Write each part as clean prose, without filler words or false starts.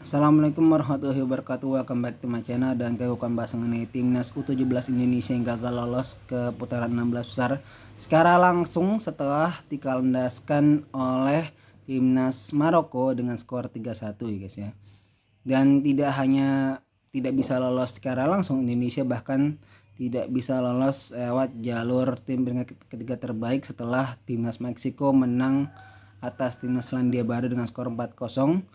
Assalamualaikum warahmatullahi wabarakatuh. Welcome back to my channel. Dan kayak akan bahas mengenai timnas U17 Indonesia yang gagal lolos ke putaran 16 besar secara langsung setelah dikandaskan oleh timnas Maroko dengan skor 3-1 ya guys ya. Dan tidak hanya tidak bisa lolos secara langsung, Indonesia bahkan tidak bisa lolos lewat jalur tim peringkat ketiga terbaik setelah timnas Meksiko menang atas timnas Selandia Baru dengan skor 4-0.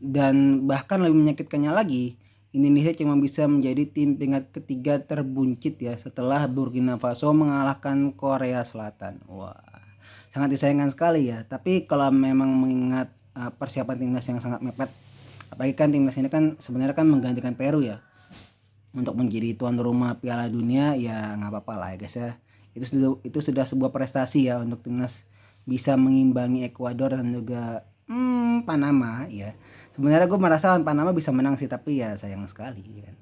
Dan bahkan lebih menyakitkannya lagi, Indonesia cuma bisa menjadi tim peringkat ketiga terbuncit ya setelah Burkina Faso mengalahkan Korea Selatan. Wah, sangat disayangkan sekali ya. Tapi kalau memang mengingat persiapan timnas yang sangat mepet, apalagi kan timnas ini kan sebenarnya kan menggantikan Peru ya untuk menjadi tuan rumah Piala Dunia, ya nggak apa-apa lah ya guys ya. Itu sudah sebuah prestasi ya untuk timnas bisa mengimbangi Ekuador dan juga Panama ya. Sebenarnya gue merasa Panama bisa menang sih, tapi ya sayang sekali kan.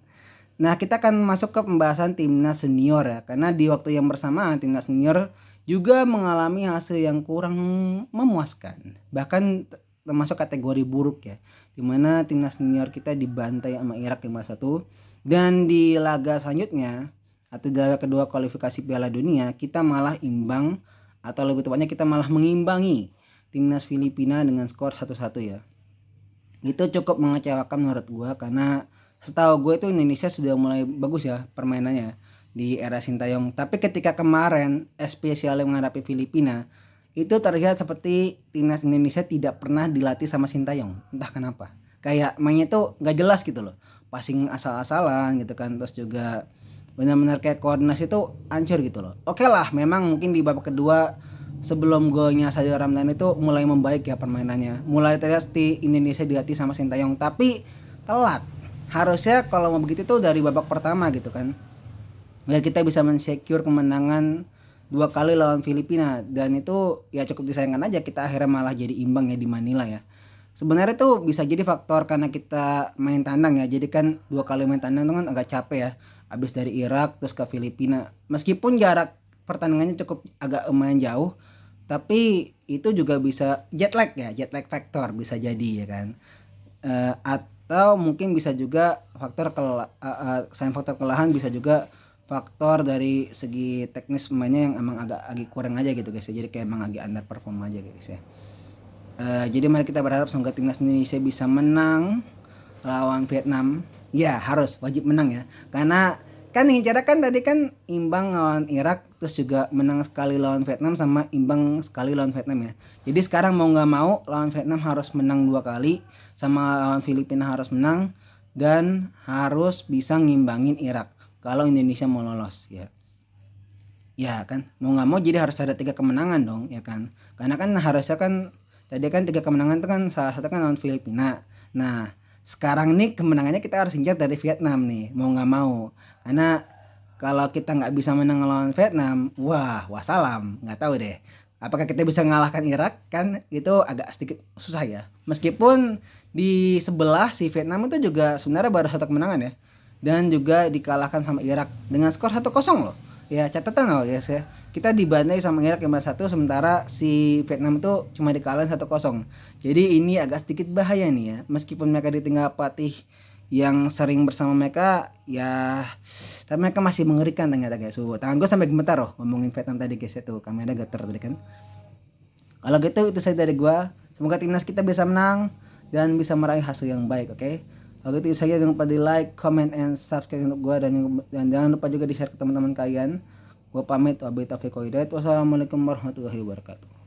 Nah, kita akan masuk ke pembahasan timnas senior ya, karena di waktu yang bersamaan timnas senior juga mengalami hasil yang kurang memuaskan, bahkan termasuk kategori buruk ya, dimana timnas senior kita dibantai sama Irak 5-1. Dan di laga selanjutnya atau di laga kedua kualifikasi Piala Dunia, kita malah imbang, atau lebih tepatnya kita malah mengimbangi timnas Filipina dengan skor 1-1 ya. Itu cukup mengecewakan menurut gue, karena setahu gue itu Indonesia sudah mulai bagus ya permainannya di era Sintayong. Tapi ketika kemarin spesialnya menghadapi Filipina, itu terlihat seperti timnas Indonesia tidak pernah dilatih sama Sintayong. Entah kenapa, kayak mainnya tuh gak jelas gitu loh, passing asal-asalan gitu kan. Terus juga benar-benar kayak koordinasi tuh hancur gitu loh. Oke lah, memang mungkin di babak kedua sebelum golnya Sadio Ramdhan itu mulai membaik ya permainannya, mulai terlihat di Indonesia dilatih sama Sintayong, tapi telat. Harusnya kalau mau begitu tuh dari babak pertama gitu kan, biar kita bisa mensecure kemenangan 2 kali lawan Filipina. Dan itu ya cukup disayangkan aja, kita akhirnya malah jadi imbang ya di Manila ya. Sebenarnya tuh bisa jadi faktor karena kita main tandang ya, jadi kan 2 kali main tandang itu kan agak capek ya, habis dari Irak terus ke Filipina. Meskipun jarak pertandingannya cukup agak lumayan jauh, tapi itu juga bisa jet lag ya, jet lag factor bisa jadi ya kan. Atau mungkin bisa juga faktor selain faktor kelelahan, bisa juga faktor dari segi teknis pemainnya yang emang agak kurang aja gitu guys ya. Jadi kayak emang agak underperform aja guys ya. Jadi mari kita berharap semoga timnas Indonesia bisa menang lawan Vietnam. Ya harus wajib menang ya, karena kan incarnya kan tadi kan imbang lawan Irak, terus juga menang sekali lawan Vietnam, sama imbang sekali lawan Vietnam ya. Jadi sekarang mau nggak mau lawan Vietnam harus menang 2 kali, sama lawan Filipina harus menang, dan harus bisa ngimbangin Irak kalau Indonesia mau lolos ya. Ya kan mau nggak mau jadi harus ada 3 kemenangan dong ya kan, karena kan harusnya kan tadi kan 3 kemenangan itu kan salah satu kan lawan Filipina. Nah sekarang nih kemenangannya kita harus incar dari Vietnam nih, mau nggak mau. Karena kalau kita nggak bisa menang lawan Vietnam, wah wassalam, nggak tahu deh apakah kita bisa mengalahkan Irak, kan itu agak sedikit susah ya. Meskipun di sebelah si Vietnam itu juga sebenarnya baru 1 kemenangan ya, dan juga dikalahkan sama Irak dengan skor 1-0 loh. Ya catatan loh ya, kita dibantai sama Irak 5-1, sementara si Vietnam itu cuma dikalahin 1-0. Jadi ini agak sedikit bahaya nih ya, meskipun mereka ditinggal pelatih yang sering bersama mereka ya, tapi mereka masih mengerikan ternyata guys. Tangan gue sampai gemetar loh ngomongin Vietnam tadi guys, itu kamera getar tadi kan. Kalau gitu itu saja dari gue, semoga timnas kita bisa menang dan bisa meraih hasil yang baik. Oke, kalau gitu itu saja, jangan lupa di like, comment, and subscribe untuk gue, dan jangan lupa juga di share ke teman-teman kalian. Gue pamit, wabillahi taufiq wal hidayah. Wassalamualaikum warahmatullahi wabarakatuh.